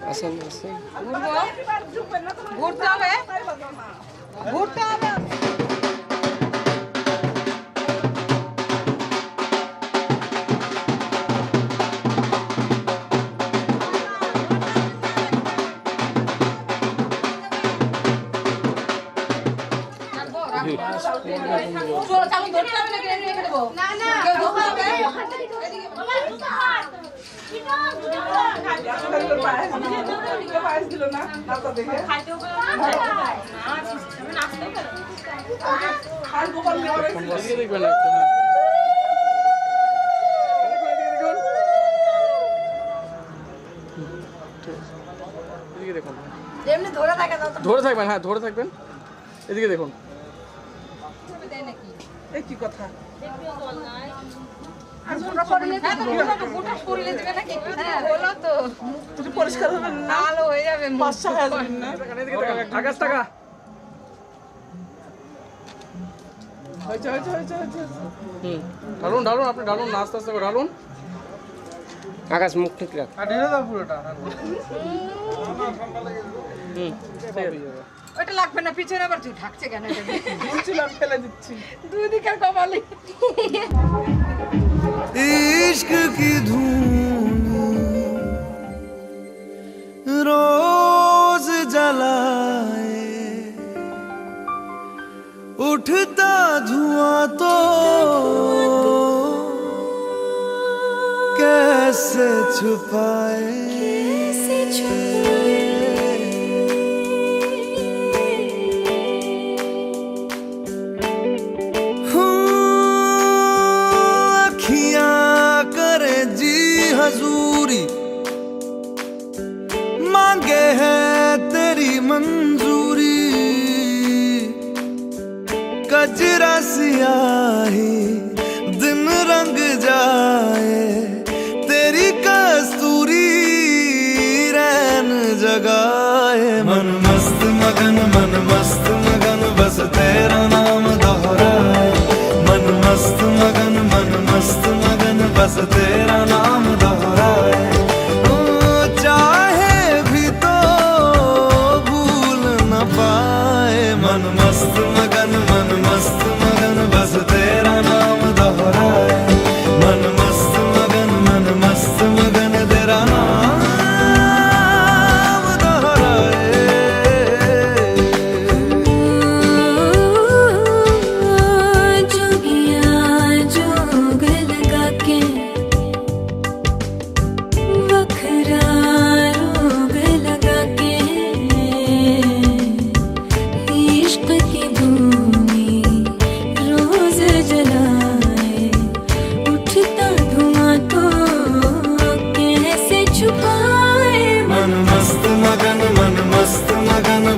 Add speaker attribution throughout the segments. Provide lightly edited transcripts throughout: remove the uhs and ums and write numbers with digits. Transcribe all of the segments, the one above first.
Speaker 1: আসেন আসেন
Speaker 2: ঘুরতে হবে ঘুরতে হবে চালু ধরতে হবে নাকি রেখে দেবো না না কেউ ধোকা হবে
Speaker 1: ধরে থাকবেন হ্যাঁ ধরে থাকবেন এদিকে দেখুন
Speaker 2: কি কথা পরিষ্কার হবে না আলো হয়ে যাবে
Speaker 1: আকাশ টাকা ঢালুন ঢালুন আপনি ঢালুন না আস্তে আস্তে করে ঢালুন আকাশ মুখ ঠিক রাখ
Speaker 2: ওটা লাগবে না পিছনে আবার তুই ঢাকছে কেন বলছিলাম ফেলে দিচ্ছি দুই দিকের কপালে
Speaker 3: इश्क की धूम रोज जलाए उठता धुआं तो कैसे छुपाए हजूरी मांगे है तेरी मंजूरी कजरा सियाही दिन रंग जाए तेरी कस्तूरी रैन जगाए मन मस्त मगन बस तेरा नाम दोहराए मन मस्त मगन बस तेरा नाम दोहराए चाहे भी तो भूल न पाए मन मस्त मगन बस तेरा नाम दोहराए मन मस्त मगन तेरा नाम दोहराए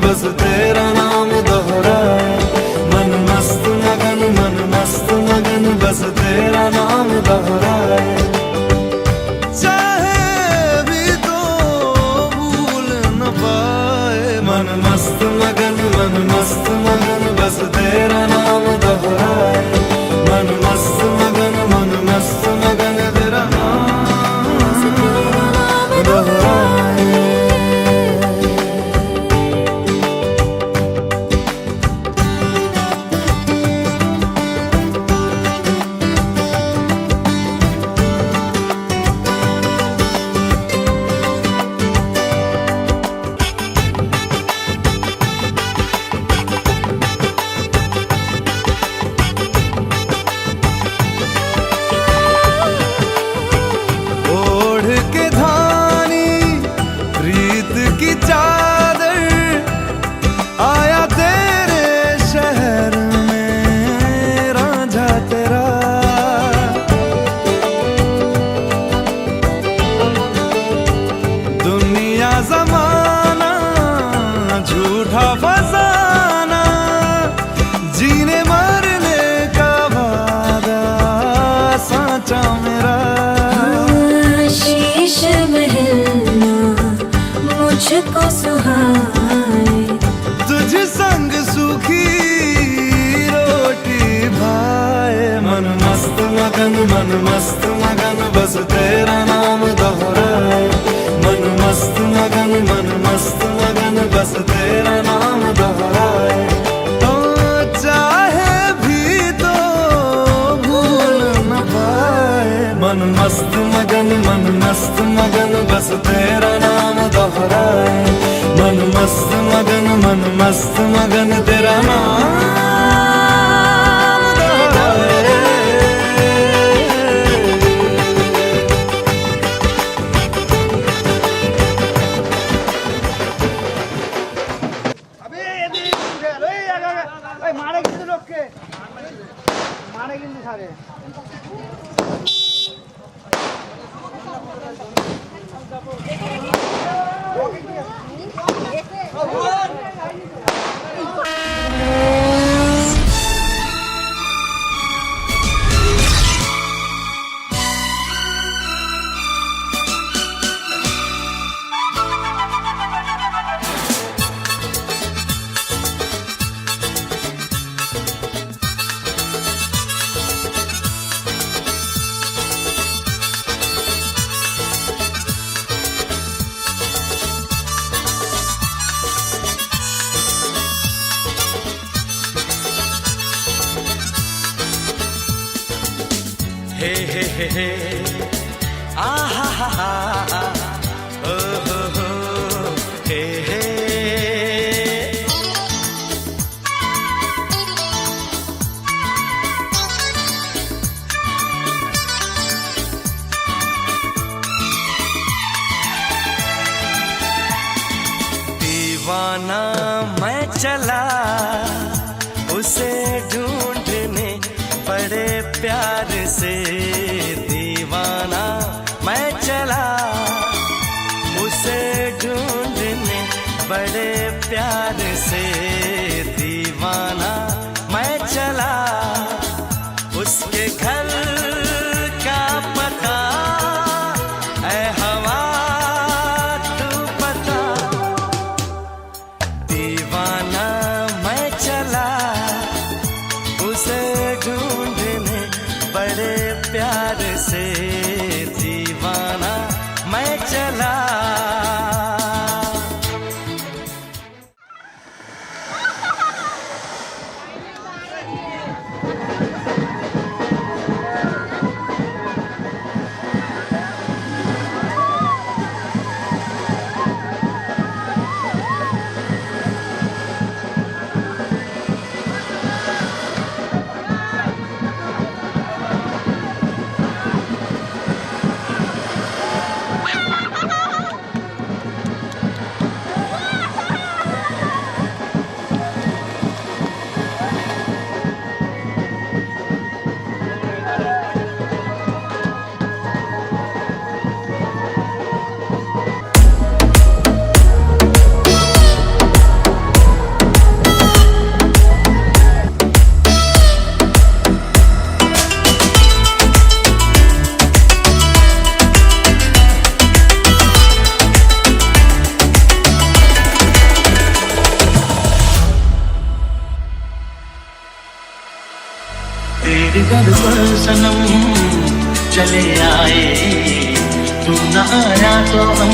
Speaker 3: बस तेरा नाम दोहराए मन मस्त मगन बस तेरा नाम दोहराए चाहे भी तो भूल न पाए मन मस्त मगन बस तेरा नाम दोहराए मन मस्त मगन तेरा नाम दोहराए मगन मन मस्त मगन बस तेरा नाम दोहराए मन मस्त मगन बस तेरा नाम दोहराए तो चाहे भी तो भूल न पाए मन मस्त मगन बस तेरा नाम दोहराए मन मस्त मगन तेरा नाम
Speaker 4: हे आ हा हा हा ओ हो हे दीवाना मैं चला उसे ढूंढने बड़े प्यार से दीवाना मैं चला उसे ढूंढने बड़े प्यार से दीवाना मैं चला उसके घर का पता ऐ हवा तू पता दीवाना मैं चला उसे ढूंढने बड़े प्यार से दीवाना मैं चला
Speaker 5: तेरे दर पर सनम चले आए तू न आया तो हम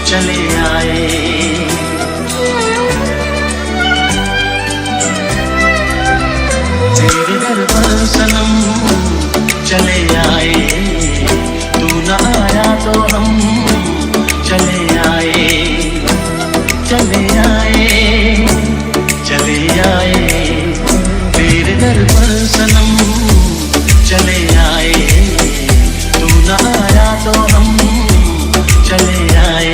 Speaker 5: चले आए तेरे दर पर सनम चले आए तू न आया तो हम चले आए चले आए चले आए तेरे दर पर सनम चले आए तू न आया तो हम चले आए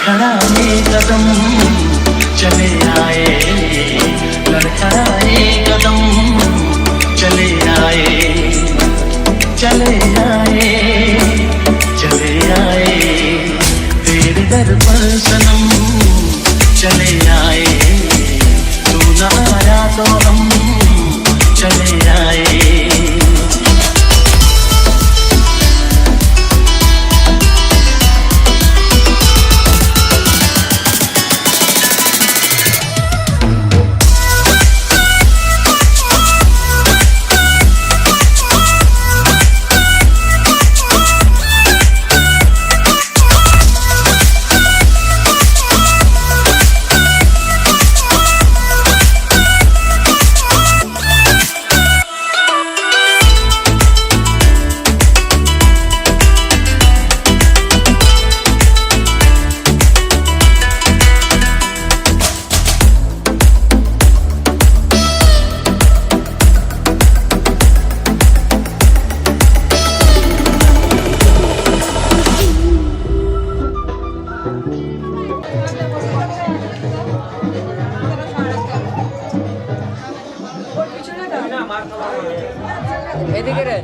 Speaker 5: लड़खड़ाए कदम चले आए, लड़खड़ाए कदम चले आए, चले आए, चले आए तेरे दर पर सनम चले आए, तू न आया तो हम चले आए।
Speaker 1: এদিকে রে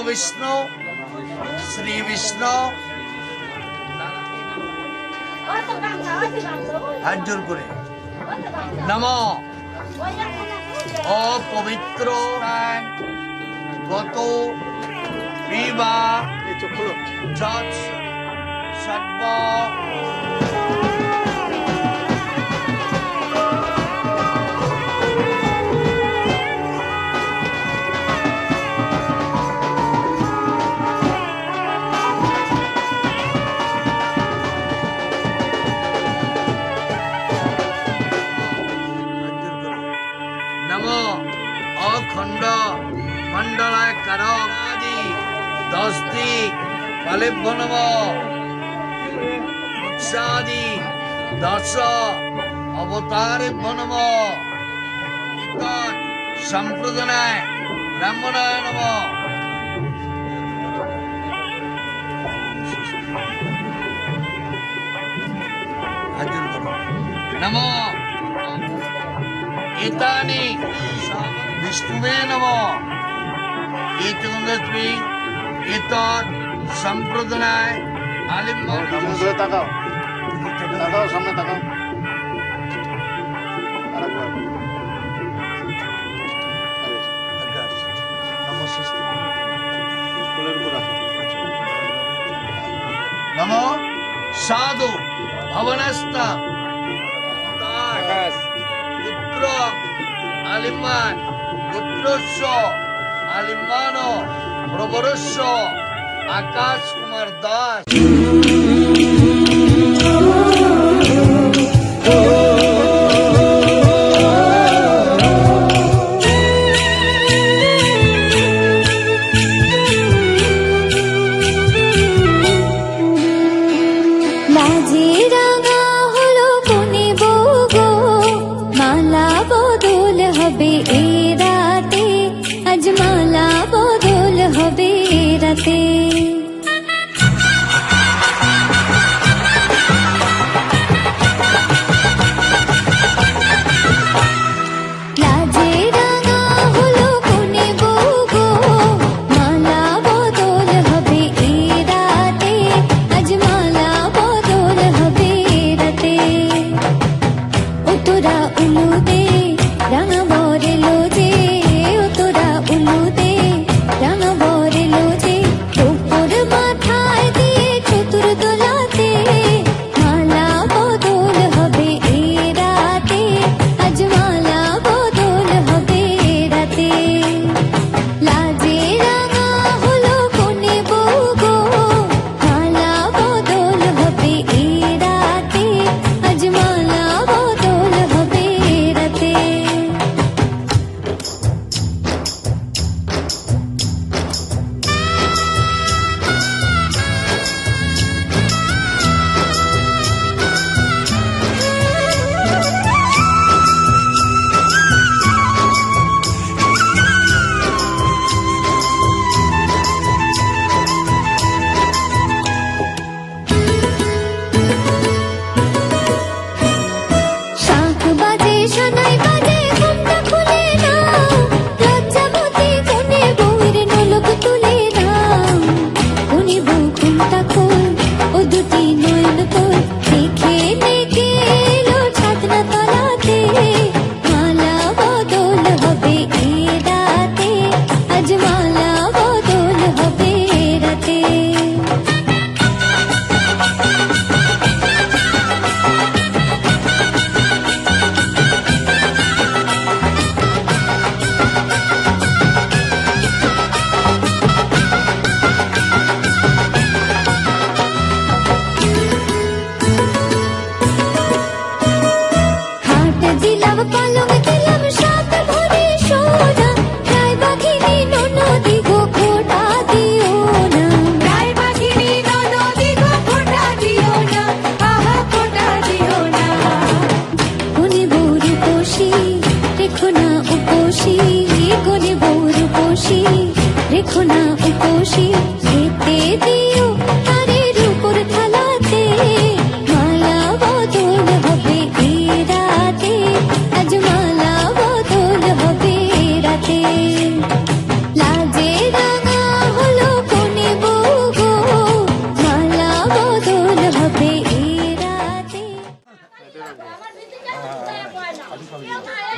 Speaker 6: विष्णु श्री विष्णु हाथ जोर करे नमो अपवित्र गत विवाह सर्व नमो अखंड मंडलाय करम आदि 10 दिक पालिभ्य नम उत्सादि 10 अवतारेभ्य नम संप्रदाय ब्राह्मणाय नम नमो एतानि विष्णुवे नमः एतगंगस्वी एतत् संप्रदाय आलिम्बन
Speaker 7: তাকাও সামনে তাকাও আরেকবার কোলের উপর রাখো
Speaker 6: नमो साधु भवनस्ता पुत्र आलिम्बान पुत्रस्य आलिम्बानो प्रवरस्य आकाश कुमार दास
Speaker 8: লাজে রাঙা হলো কোনে বগো, মালা বদল হবে এ রাতে, আজ মালা বদল হবে এ রাতে।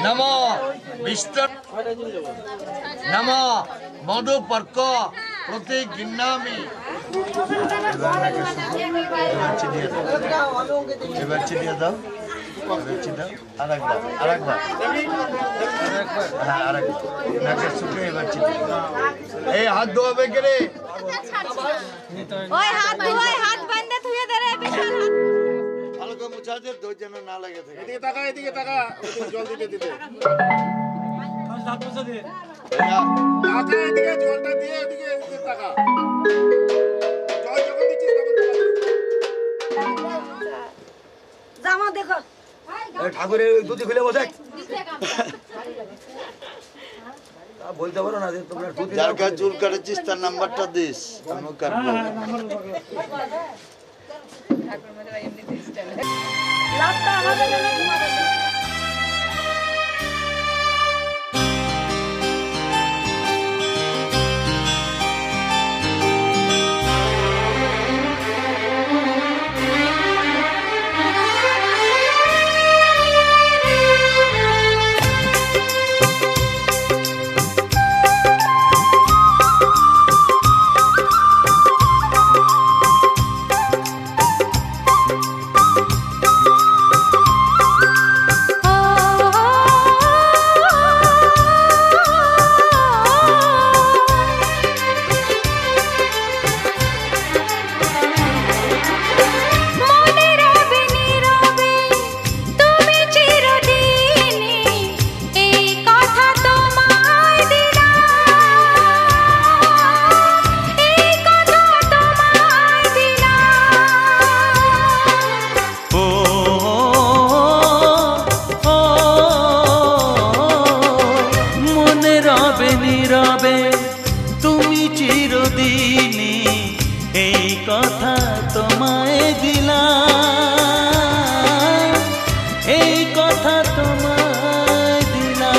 Speaker 6: নমো বিষ্ণু নমো মধু পর্ক প্রতি গিন্নামি। এবার চিনিয়ে দাও, আরেকবার হ্যাঁ, আরেকবার নাকের সুখে এবার চিনি। এই হাত ধোয়াবে কে রে?
Speaker 8: ওই হাত ধুই, হাত বান্ধে ধুয়ে দে রে, বিশাল হাত।
Speaker 6: ভালো করে মুছা দে, দই যেন না লাগে থাকে।
Speaker 1: এদিকে তাকা, এদিকে তাকা, জল দিতে দিতে তাকা, এদিকে জলটা দিয়ে এদিকে এদিকে তাকা। জল যখন দিচ্ছিস তখন
Speaker 2: জামা দেখো
Speaker 6: ঠাকুরের দুধি খুলে বসে বলতে পারো না যে তোমরা যার কাছে চুল কাটেছিস তার নাম্বারটা দিস, আমি কাটবো।
Speaker 2: লাভটা আমাদের জন্য তোমাদের জন্য।
Speaker 4: নীরবে তুমি চিরদিনই এই কথা তোমায় দিলাম, এই কথা তোমায় দিলাম।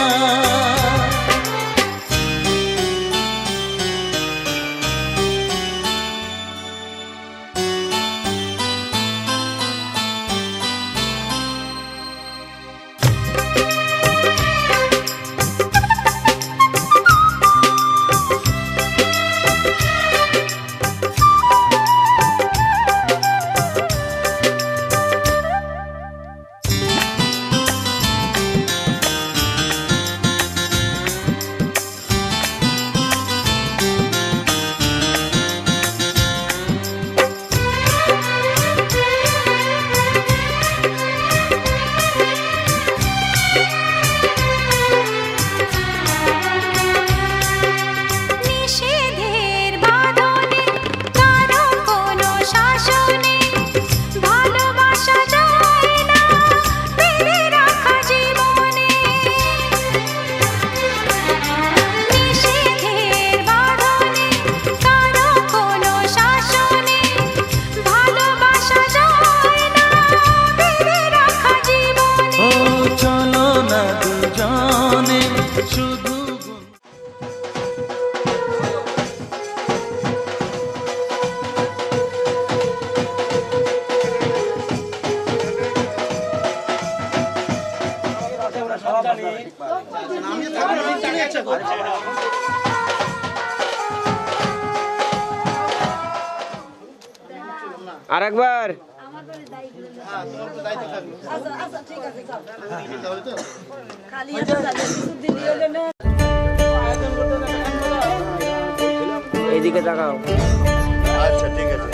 Speaker 7: আরেকবার এইদিকে তাকাও।
Speaker 6: আচ্ছা ঠিক আছে।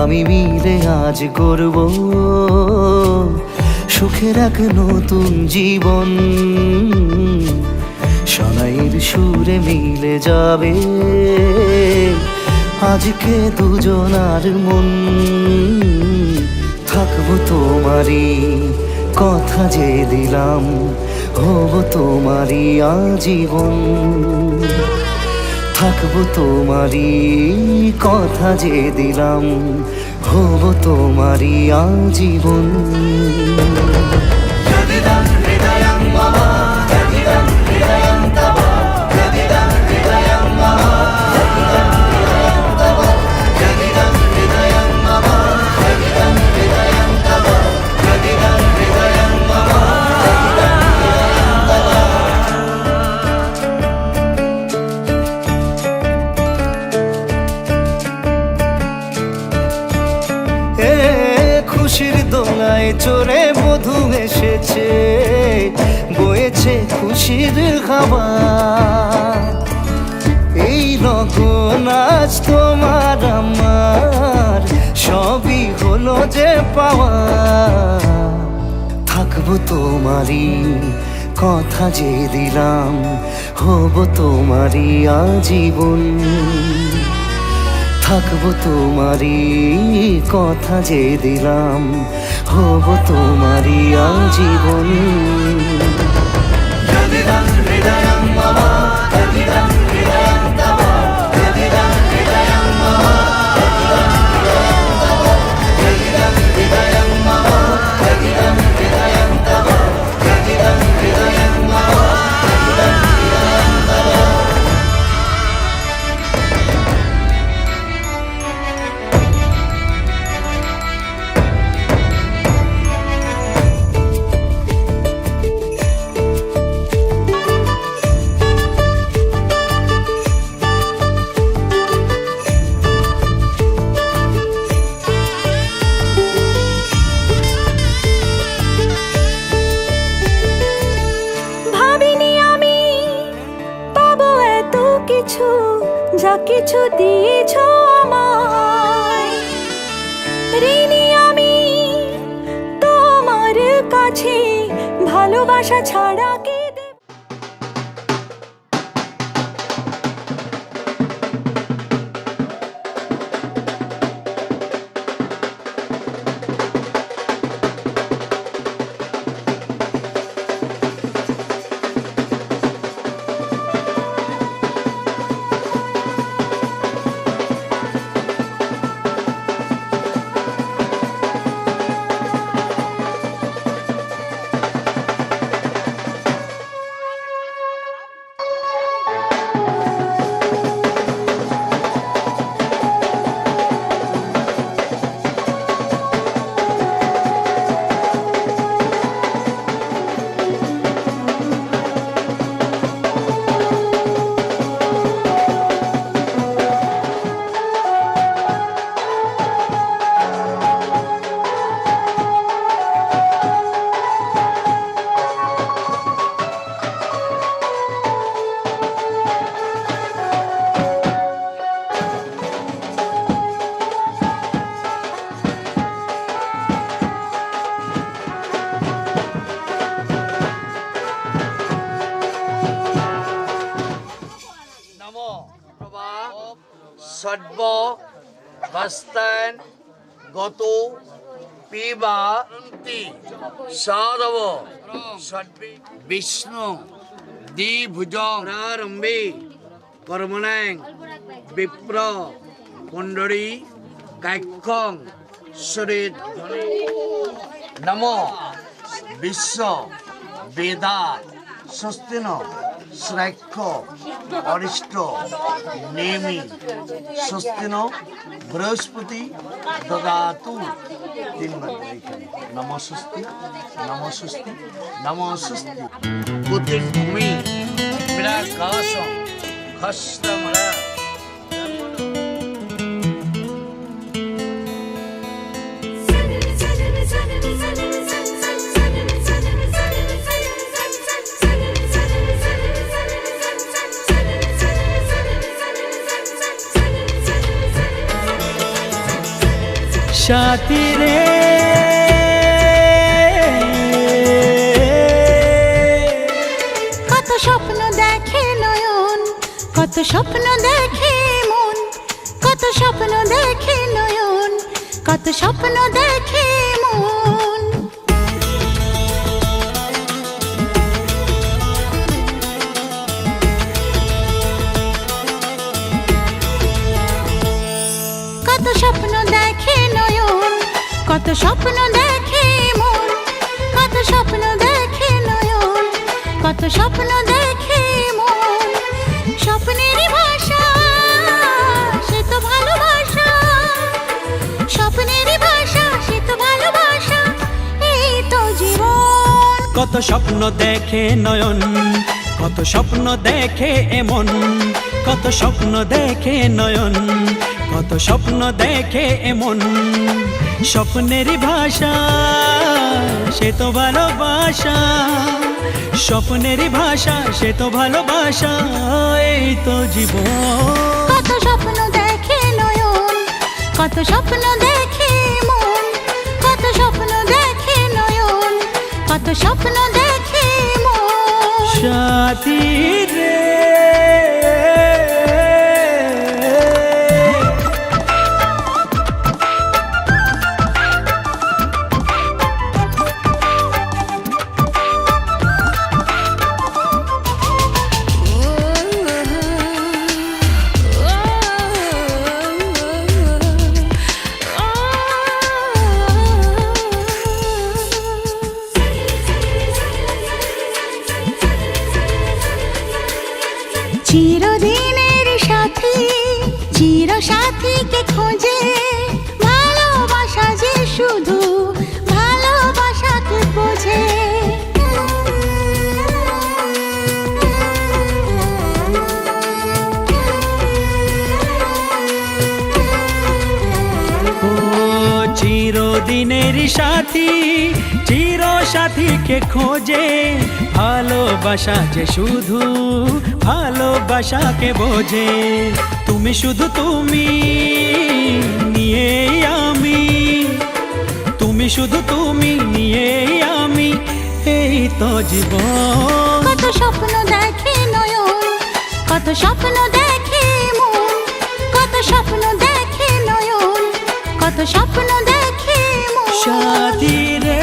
Speaker 4: আমি মিলে আজ করব সুখের এক নতুন জীবন, শোনাইয়ের সুরে মিলে যাবে আজকে দুজনার মন। থাকবো তোমারই কথা যে দিলাম, হব তোমারই আজীবন। থাকবো তোমারই কথা যে দিলাম হব তোমারই আজীবন। খুশির দোলায় চড়ে বধূ এসেছে, বয়েছে খুশির খাবার। এই লগন আজ তোমার আমার সবই হলো যে পাওয়া। থাকবো তোমারই কথা যে দিলাম হব তোমারই আজীবন। থাকবো তোমারই কথা যে দিলাম হব তোমারই আজীবন।
Speaker 8: যা কিছু দিয়েছ আমায়, ঋণী আমি তোমার কাছে, ভালোবাসা ছাড়া কি দেব।
Speaker 6: সর্ব বস্তান গত পিবা সাধব সর্বে বিষ্ণু দ্বিভুজং প্রারম্ভে কর্মণাং বিপ্র কুণ্ডলী কাক্ষং সুরেত নমো বিশ্ব বেদা স্বস্তিন শ্রাক্ষ অরিষ্ট নেমি স্বস্তিন বৃহস্পতি দদাতু। তিন নমো স্বস্তি নমো স্বস্তি নমো স্বস্তি। বুদ্ধির্ভূমি বিরাকাশম খস্তমরা
Speaker 9: সাথী রে
Speaker 8: কত স্বপ্ন দেখে নয়ন, কত স্বপ্ন দেখে মন, কত স্বপ্ন দেখে নয়ন, কত স্বপ্ন দেখে মন। স্বপ্ন দেখে নয়ন, কত স্বপ্ন দেখে মন, কত স্বপ্ন দেখে নয়ন, কত স্বপ্ন দেখে মন। স্বপ্নেরই ভাষা সে তো ভালোবাসা, স্বপ্নেরই ভাষা সে তো ভালোবাসা, এই তো জীবন।
Speaker 3: কত স্বপ্ন দেখে নয়ন, কত স্বপ্ন দেখে এমন, কত স্বপ্ন দেখে নয়ন, কত স্বপ্ন দেখে এমন। স্বপ্নেরই ভাষা সে তো ভালোবাসা, স্বপ্নেরই ভাষা সে তো ভালোবাসা, এই তো জীবন।
Speaker 8: কত স্বপ্ন দেখে নয়ন, কত স্বপ্ন দেখে মন, কত স্বপ্ন দেখে নয়ন, কত স্বপ্ন দেখে মন।
Speaker 3: সাথী রে
Speaker 8: চিরদিনের সাথী, চির সাথীকে খোঁজে, ভালোবাসা যে শুধু ভালোবাসাকে বোঝে।
Speaker 3: ও চিরদিনের সাথী, চির সাথীকে খোঁজে, ভালোবাসা যে শুধু ভালোবাসাকে বোঝে। তুমি শুধু তুমি নিয়ে আমি, তুমি শুধু তুমি নিয়ে আমি, এই তো জীবন।
Speaker 8: কত স্বপ্ন দেখে নয়ন, কত স্বপ্ন দেখে মন, কত স্বপ্ন দেখে নয়ন, কত স্বপ্ন দেখে মন।
Speaker 3: সাথী রে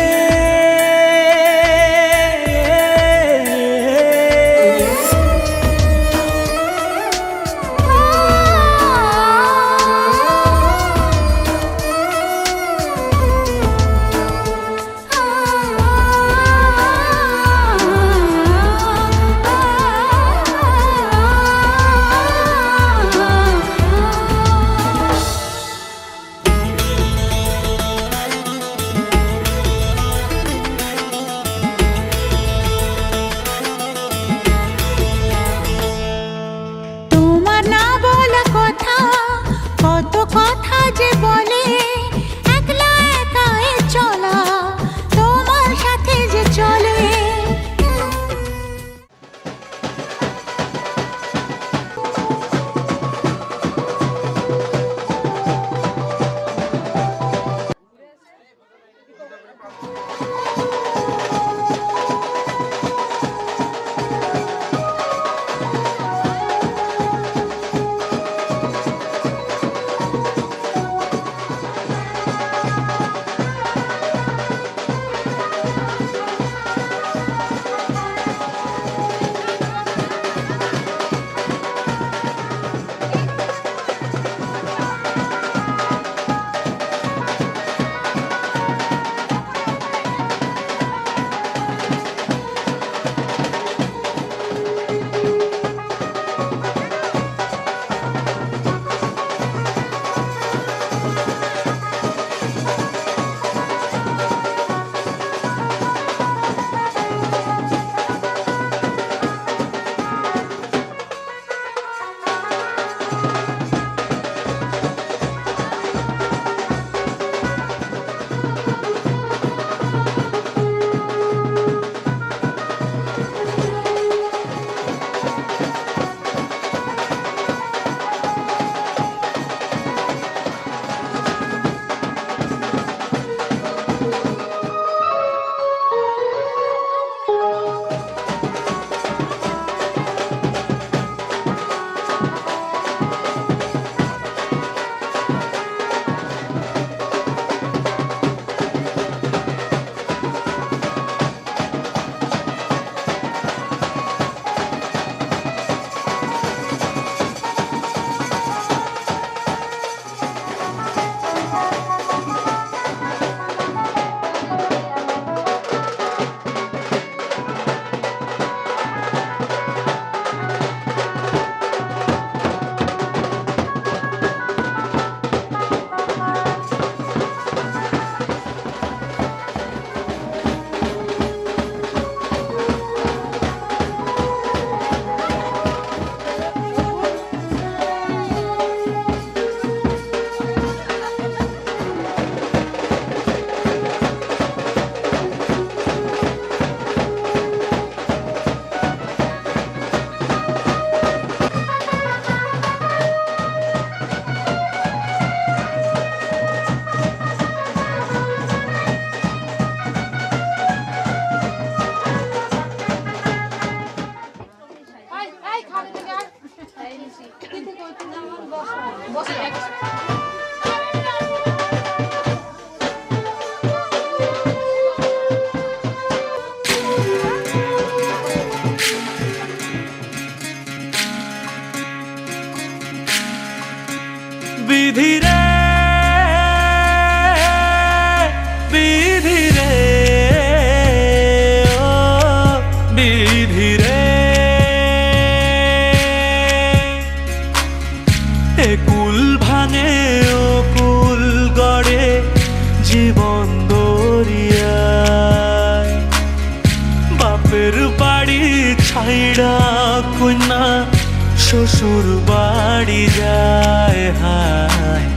Speaker 3: সুর বাড়ি যায় হায়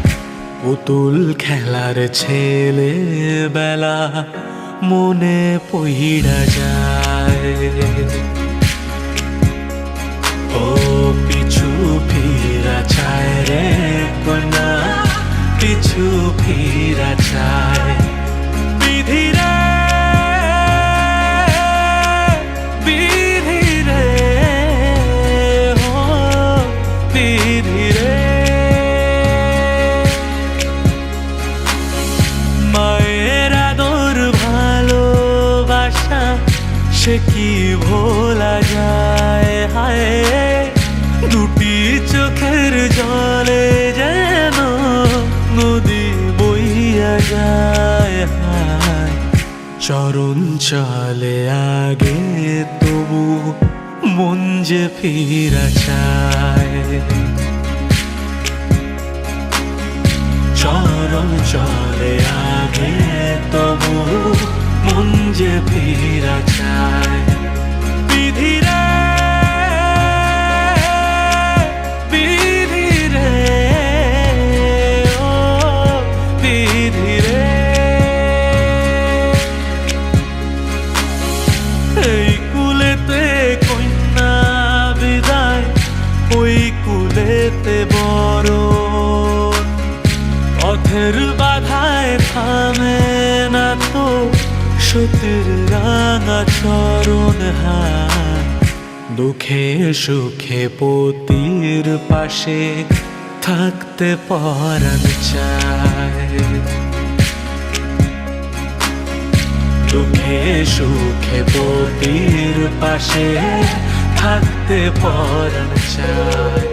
Speaker 3: পুতুল খেলার ছেলে বেলা মনে পইড়া যায় ও পিছু ফিরা চায় রে কন্যা পিছু ফিরা চায় বিধি রে বিধি রে ও বিধি রে মায়ের আদর ভালোবাসা সে কি ভোলা যায় হায় দুটি চোখের জলে যেন নদী বইয়া যায় হায় চরণ চলে আগে তবু মন যে ফিরা চায় চরণ চলে আগে তবু মন যে ফিরা চায় বিধি রে বিধি রে ও বিধি রে এই কুলেতে কন্যা বিদায় ওই কুলেতে বড় পথের বাধায় থামে না তো সতীর রাঙা চরণ হায় দুঃখে সুখে পতির পাশে থাকতে পরাণ চায় দুঃখে সুখে পতির পাশে থাকতে পরাণ চায়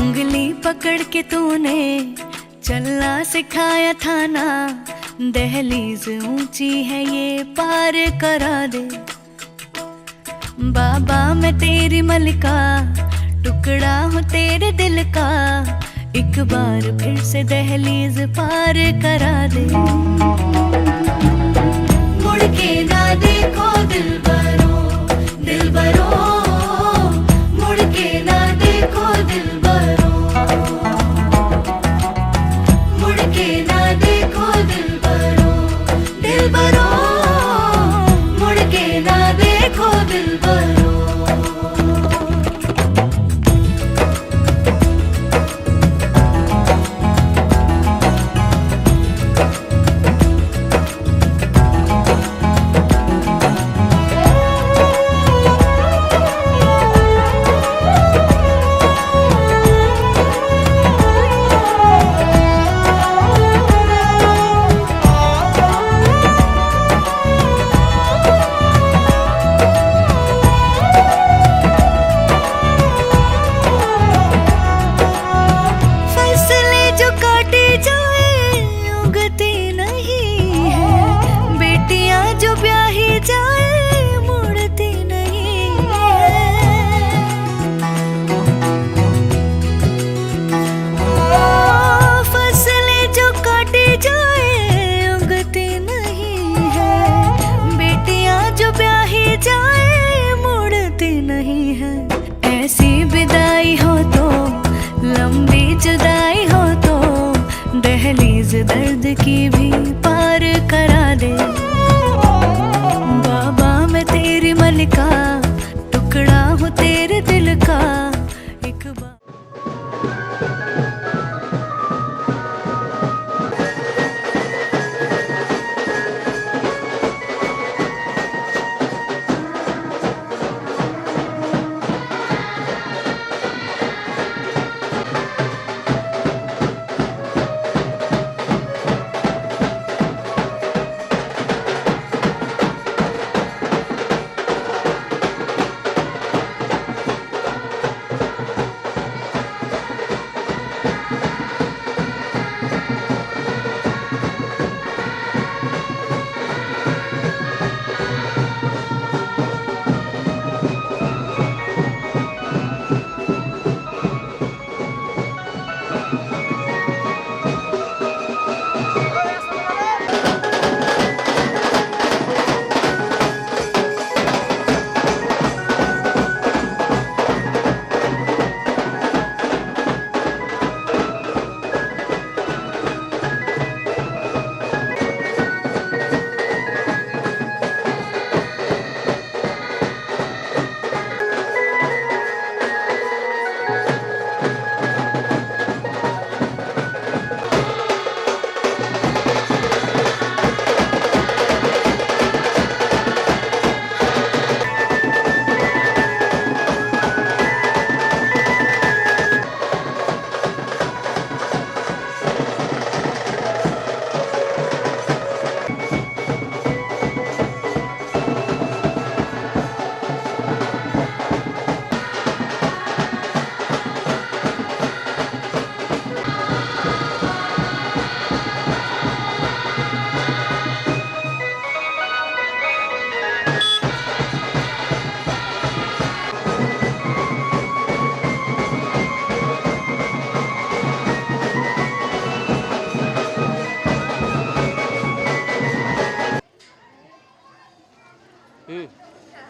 Speaker 9: उंगली पकड़ के तूने चलना सिखाया था ना दहलीज ऊंची है ये पार करा दे बाबा मैं तेरी मलिका टुकड़ा हूँ तेरे दिल का एक बार फिर से दहलीज पार करा दे मुड़ के ना देखो दिलबरो दिलबरो मुड़ के ना देखो दिलबरो मुड़ के ना देखो दिलबरो दिलबरो मुड़ के ना देखो दिलबरो दर्द की भी पार करा दे बाबा मैं तेरी मलिका टुकड़ा हूँ तेरे दिल का एक बार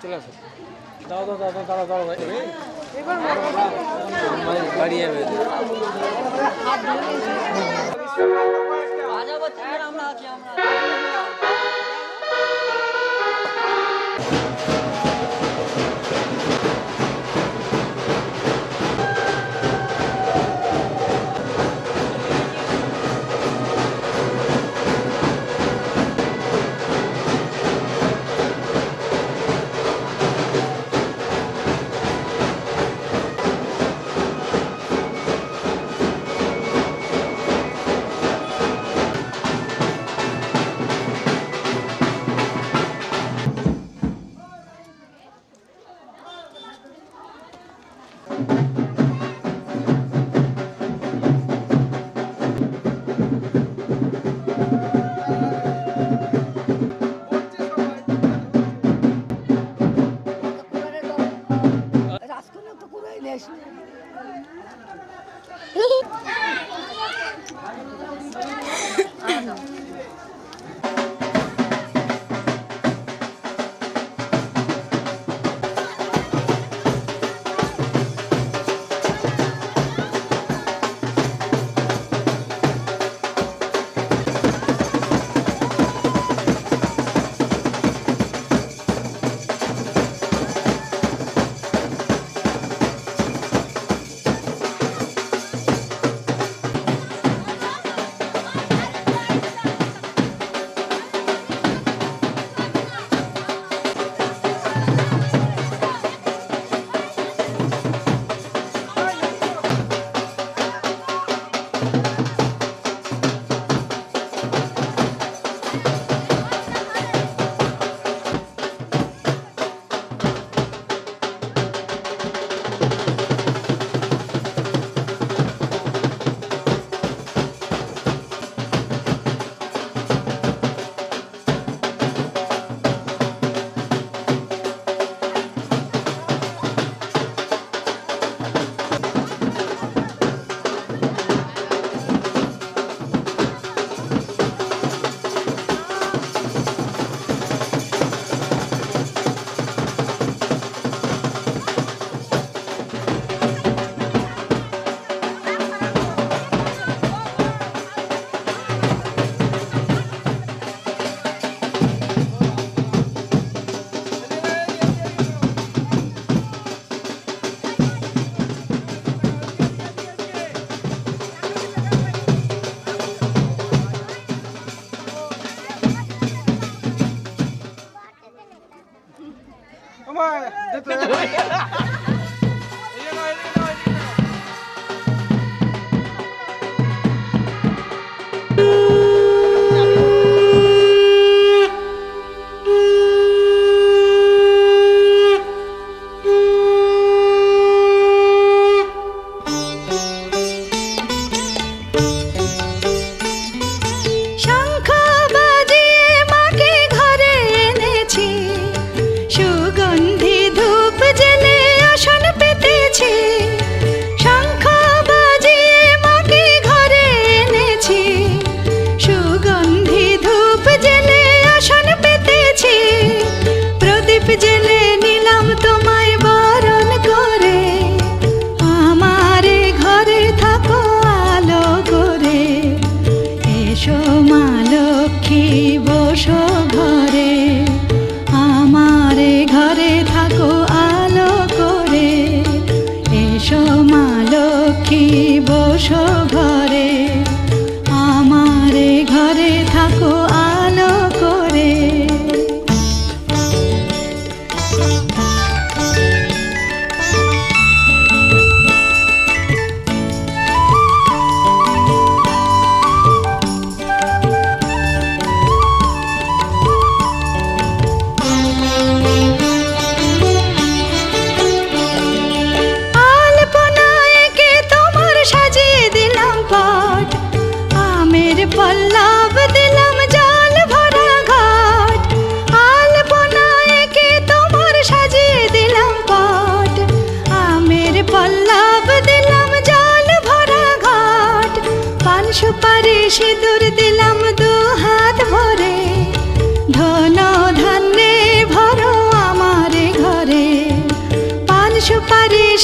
Speaker 7: চলে আসো দাও ভাই বাড়ি যাবে
Speaker 9: শঙ্খ বাজিয়ে মাকে ঘরে এনেছি, সুগন্ধি ধূপ জেলে আসর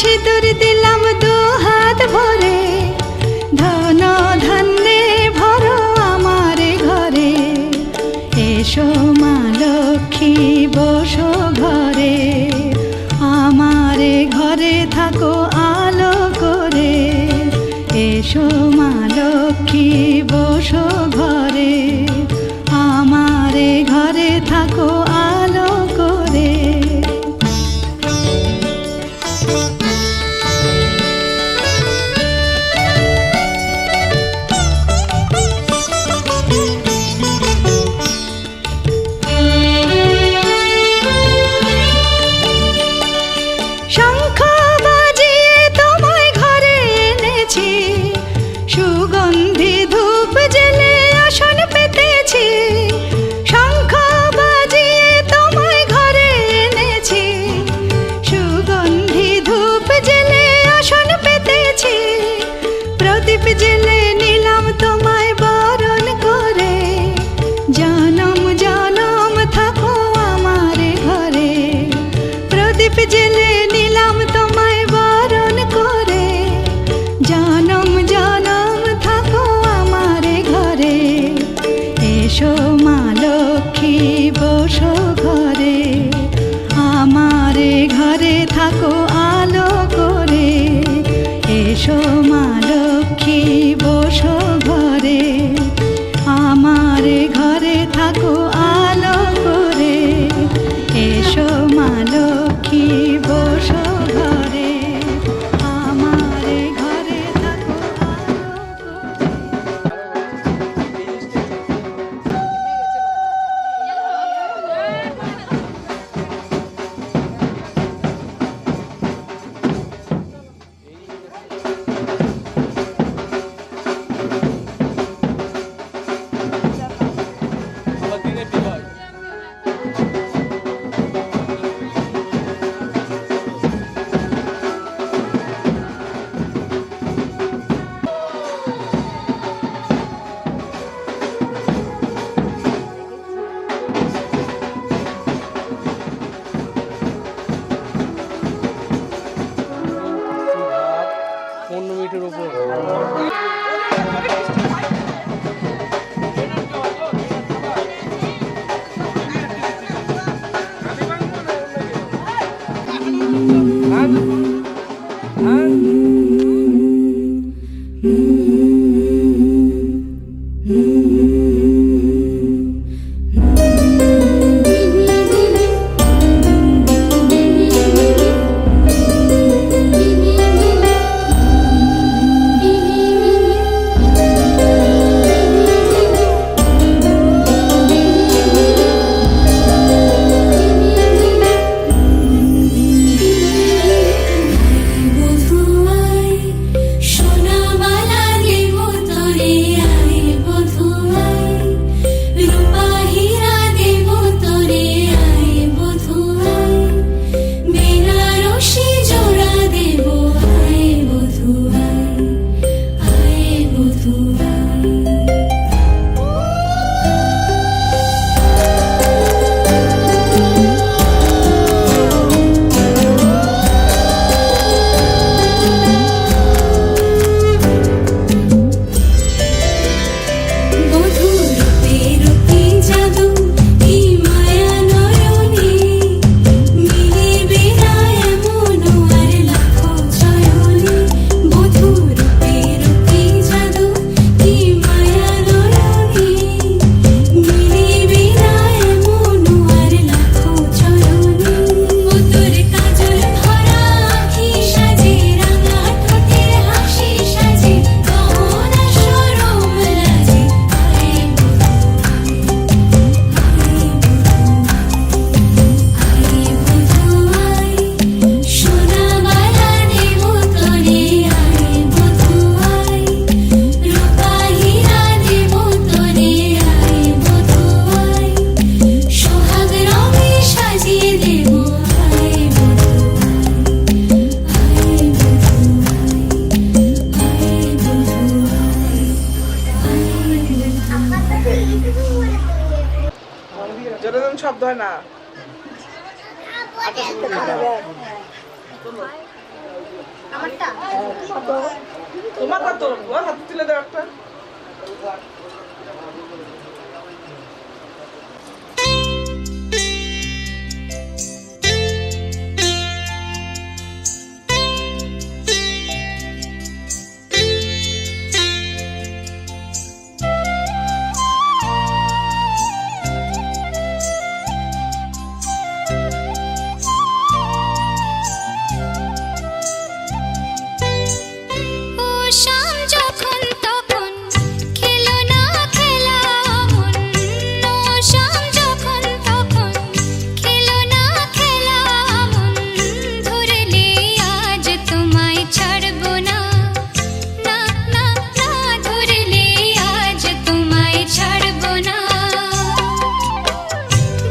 Speaker 8: সিঁদুর দিলাম দু হাত ভরে, ধন ধান্যে ভরো আমার ঘরে। এসো মা লক্ষ্মী বসো ঘরে, আমার ঘরে থাকো আলো করে। এসো মা লক্ষ্মী বসো ঘরে, আমার ঘরে থাকো আলো করে। শঙ্খ বাজিয়ে তোমায় ঘরে এনেছি, সুগন্ধি ধূপ জেলে আসন পেতেছি। শঙ্খ বাজিয়ে তোমায় ঘরে এনেছি, সুগন্ধি ধূপ জেলে আসন পেতেছি। প্রদীপ জেলে নিলাম তোমায় বরণ করে, জনম জনম থাকো আমার ঘরে। প্রদীপ জেলে নিলাম তোমায় বরণ করে, জনম জনম থাকো আমার ঘরে। এসো মা লক্ষ্মী বসো ঘরে, আমার ঘরে থাকো আলো করে। এসো মা লক্ষ্মী বসো ঘরে, আমার ঘরে থাকো আলো করে। এসো মা লক্ষ্মী বসো ঘরে, আমার ঘরে থাকো আলো করে।
Speaker 2: শব্দ হয় না। আমারটা
Speaker 7: তোমার কত হাত তুলে দাও একটা
Speaker 8: ও শাম যখন তখন খেলো না খেলা মন ও শাম যখন তখন খেলো না খেলা মন ধরলে আজ তোমায় ছাড়বো না না না না ধরলে আজ তোমায় ছাড়বো না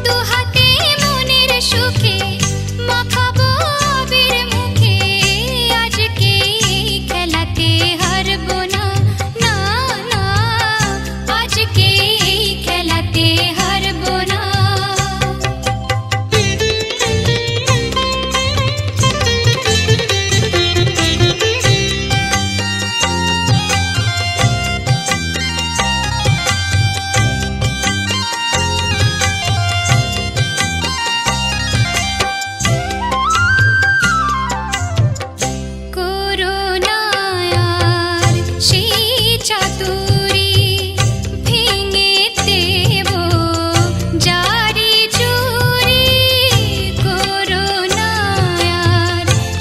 Speaker 8: দু হাতে মনের সুখে মাখাবো আবির মুখে আজকে এই খেলাতে হারবো না না না আজকে এই খেলাতে হারবো না করোনায়ার সেই চাতুরি ভেঙে দেব জারি চুরি করোনায়ার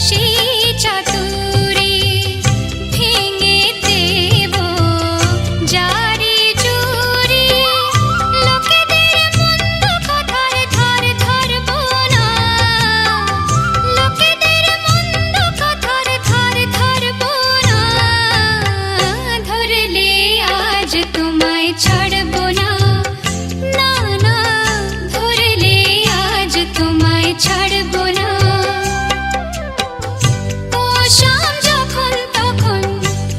Speaker 8: সেই চাতুরি ভেঙে দেব জারি চুরি লোকেদের মন্দ কথার ধার ধরবো না লোকেদের মন্দ কথার ধার ধরবো না ধরলে আজ তোমায় ছাড়বো না না না ধরলে আজ তোমায় ছাড়বো না ও শাম যখন তখন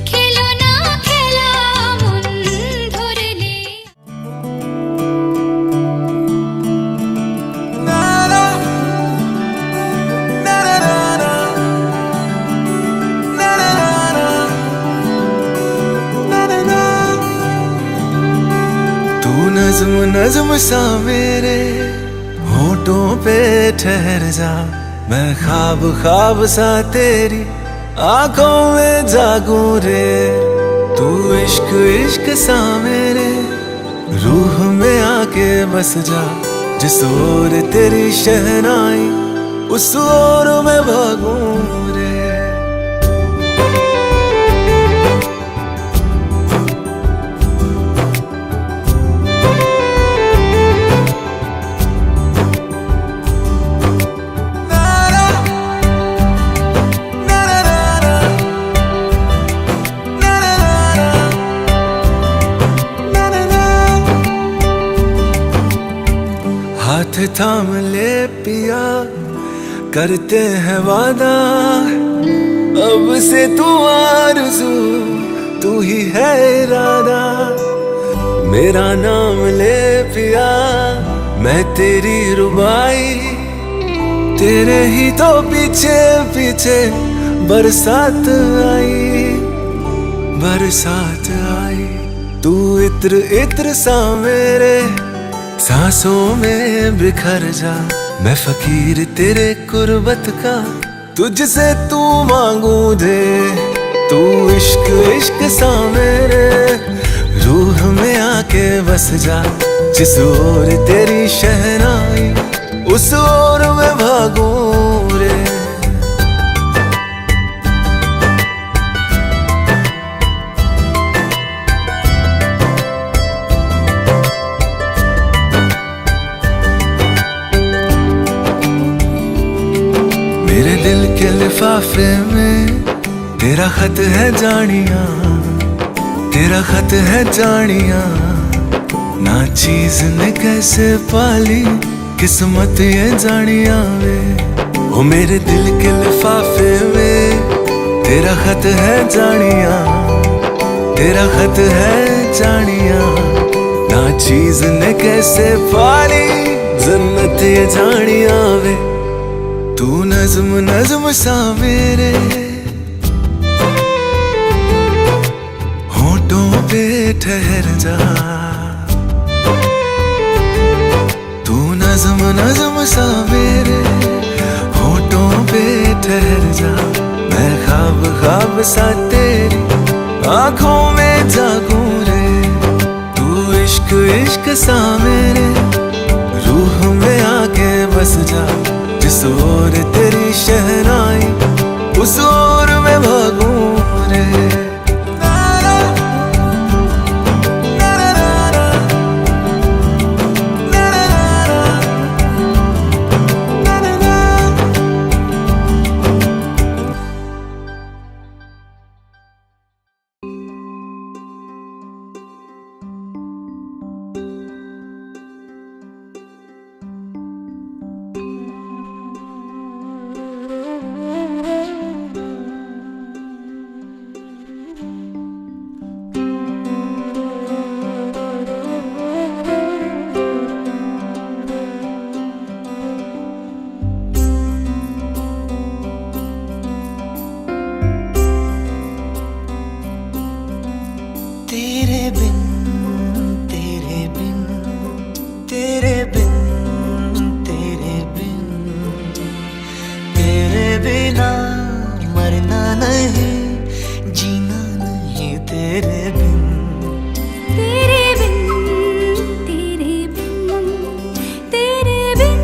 Speaker 8: খেলো না খেলা মন ধরলে
Speaker 3: तू नज्म नज्म सा मेरे होठों पे ठहर जा मैं ख्वाब ख्वाब सा तेरी आंखों में जागूं रे तू इश्क इश्क सा मेरे रूह में आके बस जा जिस ओर तेरी शहनाई उस ओर मैं भागूं रे हाथ थाम ले पिया करते हैं वादा अब से तू आरज़ू तू ही है इरादा मेरा नाम ले पिया मैं तेरी रुबाई तेरे ही तो पीछे पीछे बरसात आई तू इत्र इत्र सा मेरे सांसों में बिखर जा मैं फकीर तेरे कुर्बत का तुझसे तू मांगू दे तू इश्क इश्क सा मेरे रूह में आके बस जा जिस ओर तेरी शहनाई उस ओर मैं भागूं रे मेरे दिल के लिफाफे में तेरा खत है जानिया तेरा खत है जानिया ना चीज ने कैसे पाली किस्मत ये जानिया वे ओ मेरे दिल के लिफाफे में तेरा खत है जानिया तेरा खत है जानिया ना चीज ने कैसे पाली जन्नत ये जानिया वे तू नज्म नज्म सा मेरे ठहर जा, तू नज़्म नज़्म सा मेरे होठों पे ठहर जा। मैं ख्वाब ख्वाब सा तेरी आँखों में जागूं रे, तू इश्क इश्क सा मेरे रूह में आके बस जा। जिस ओर तेरी शहनाई उस ओर मैं भागूं रे।
Speaker 4: तेरे बिन तेरे बिन तेरे बिन तेरे बिन तेरे बिना मरना नहीं जीना नहीं तेरे बिन
Speaker 9: तेरे बिन तेरे बिन तेरे बिन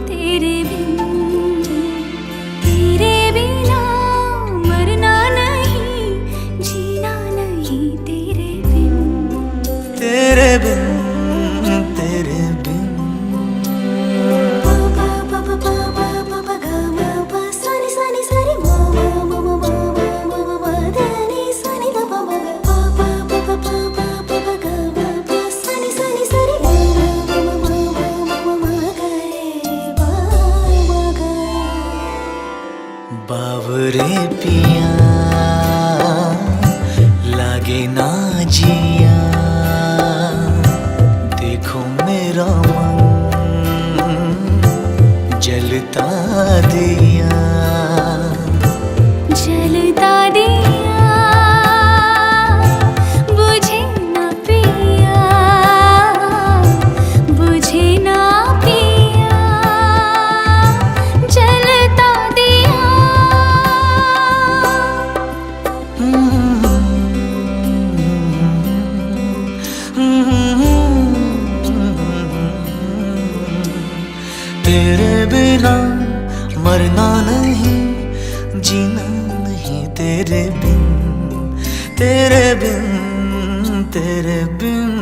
Speaker 9: तेरे बिन तेरे बिना मरना नहीं जीना नहीं तेरे बिन
Speaker 4: तेरे बिन तेरे बिन
Speaker 9: पा पा पा पा पा पा पा पा गा मा पा सनी सनी सरी मा मा मा मा मा मा मा मा धा नी सनी धा पा मा गा पा पा पा पा पा पा पा पा गा मा पा सनी सनी सरी मा मा मा मा मा मा मा गा रे पा मा गा।
Speaker 4: बावरे पिया लागे ना जिया, देखो मेरा मन जलता दिया
Speaker 9: जलता दिया बुझे ना पिया बुझे ना पिया जलता दिया।
Speaker 4: तेरे बिना मरना नहीं जीना नहीं तेरे बिन तेरे बिन तेरे बिन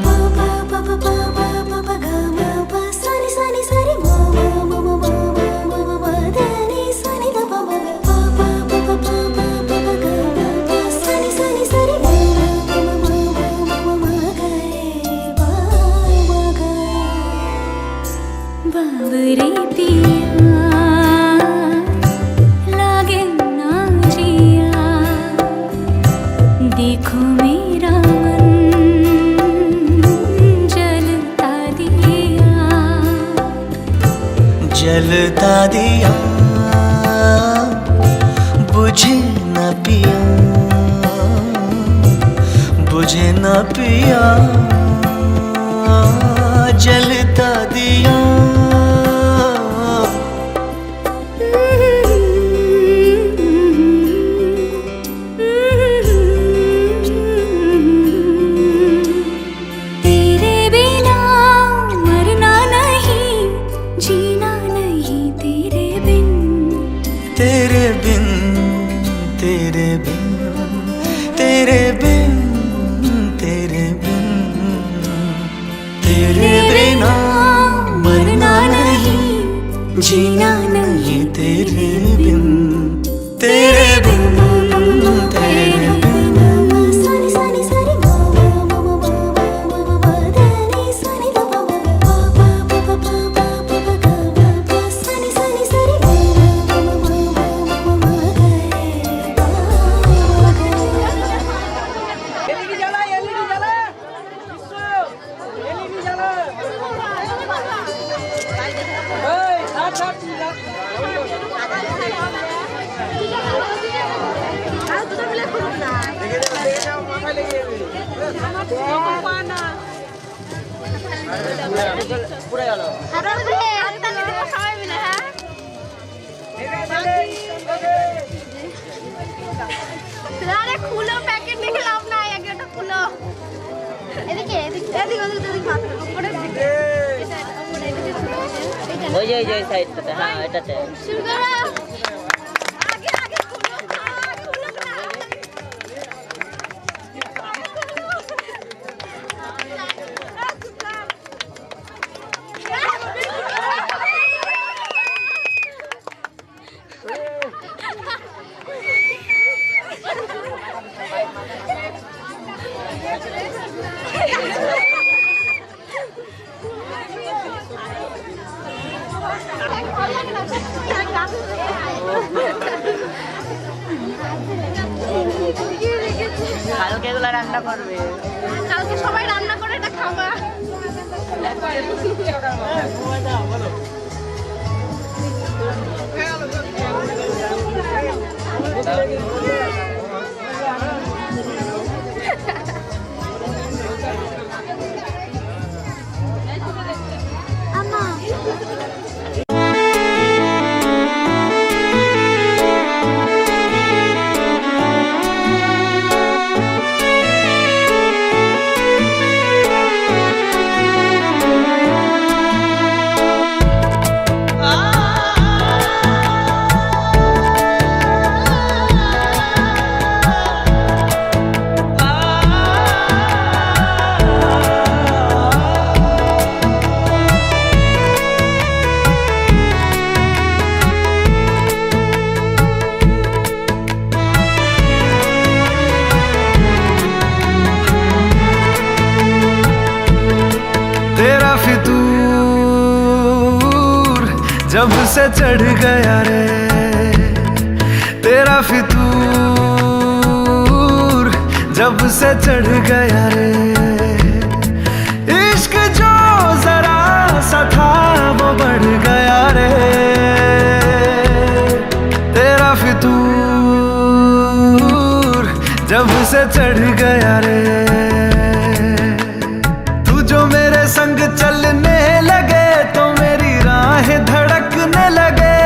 Speaker 9: पा पा पा पा पा पा पा पा गा मा पा सनी सनी सरी मा मा मा मा मा मा मा मा धा नी सनी धा पा मा गा पा पा पा पा पा पा पा पा गा मा पा सनी सनी सरी मा मा मा मा मा मा मा गा रे पा मा गा। बावरे पिया लागे ना जिया, देखो मेरा मन जलता दिया
Speaker 4: जलता दिया बुझे न पिया बुझे न पिया जलता दिया।
Speaker 9: तेरे बिना मरना नहीं जीना नहीं तेरे बिन
Speaker 4: तेरे बिन तेरे बिन तेरे बिन तेरे बिन तेरे बिना मरना नहीं जीना नहीं तेरे बिन तेरे बिन तेरे बिन
Speaker 9: सनी सनी सरी मा मा मा मा मा मा मा धा नी सनी धा पा मा गा पा पा पा पा पा पा पा गा मा पा सनी सनी सरी मा मा मा मा मा मा गा रे पा मा गा।
Speaker 7: एलईडी জ্বালা বিশ্ব एलईडी জ্বালা এই ছাড় ছাড়
Speaker 9: সবাই মিলে হ্যাঁ আরে খুলো প্যাকেট দেখে লাভ নাই আগে ওটা খুলো এদিকে এদিকে এদিকে ওদিকে মাত্র উপরের দিকে
Speaker 10: ওই যে সাইডটাতে হ্যাঁ এটাতে
Speaker 9: শুরু করো আগে আগে খুলো খুলো না
Speaker 10: কালকে এগুলো রান্না করবে
Speaker 9: কালকে সবাই রান্না করে এটা খাবা আম্মা
Speaker 3: तेरा फितूर जब से चढ़ गया रे तेरा फितूर जब से चढ़ गया रे इश्क जो जरा सा था वो बढ़ गया रे तेरा फितूर जब से चढ़ गया रे जो मेरे संग चलने लगे तो मेरी राहें धड़कने लगे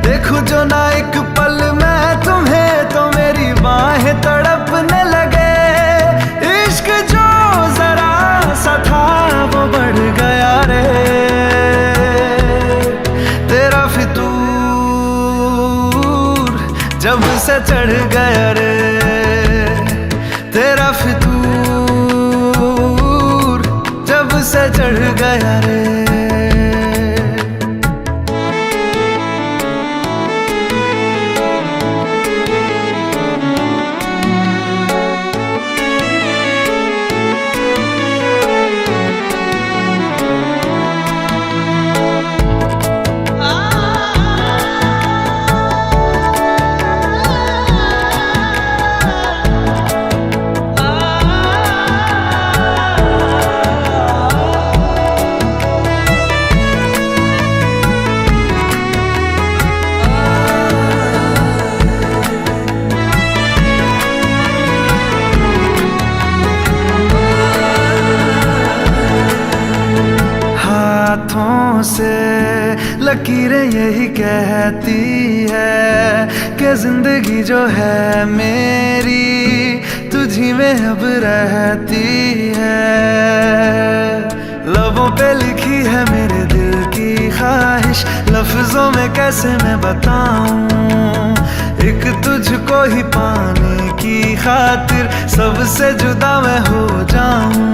Speaker 3: देखूं जो ना एक पल मैं तुम्हें तो मेरी बाहें तड़पने लगे इश्क जो जरा सा था वो बढ़ गया रे तेरा फितूर जब से चढ़ गया रे तेरा फितूर जब से चढ़ गया रे हाथों से लकीरें यही कहती है कि जिंदगी जो है मेरी तुझी में अब रहती है लबों पे लिखी है मेरे दिल की ख्वाहिश लफ्जों में कैसे मैं बताऊं एक तुझको ही पाने की खातिर सबसे जुदा मैं हो जाऊं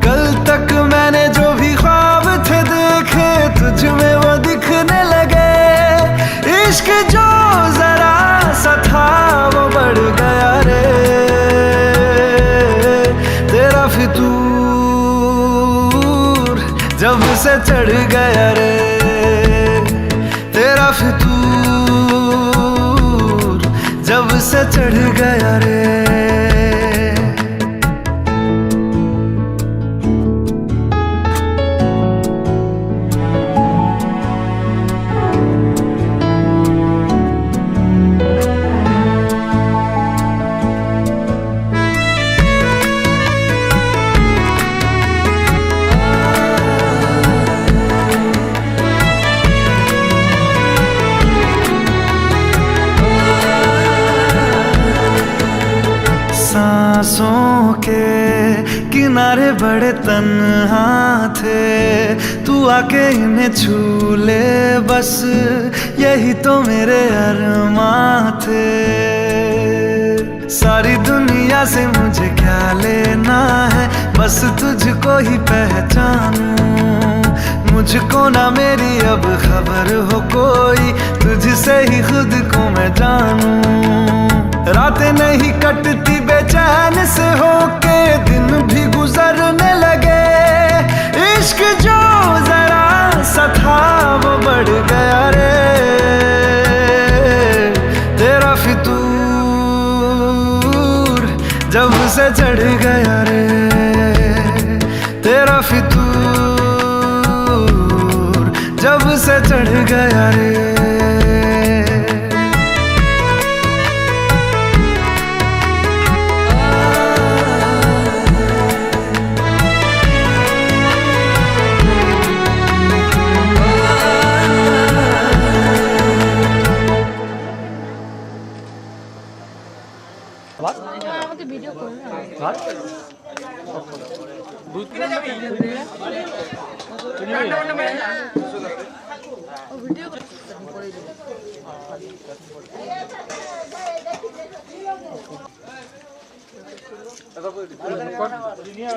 Speaker 3: कल तक मैंने जो भी ख्वाब थे देखे तुझ में वो दिखने लगे इश्क जो जरा सा था वो बढ़ गया रे तेरा फितूर जब से चढ़ गया रे तेरा फितूर जब से चढ़ गया रे सांसों के किनारे बड़े तन्हा थे, तू आके इन्हें छू ले बस, यही तो मेरे अरमां थे। सारी दुनिया से मुझे क्या लेना है, बस तुझको ही पहचानूं। मुझको ना मेरी अब खबर हो कोई, तुझसे ही खुद को मैं जानूं। रातें नहीं कटती बेचैन से होके, दिन भी गुजरने लगे। इश्क जो जरा सा था वो बढ़ गया रे, तेरा फितूर जब से चढ़ गया रे, तेरा फितूर जब से चढ़ गया रे।
Speaker 2: আমাকে ভিডিও করো না ভিডিও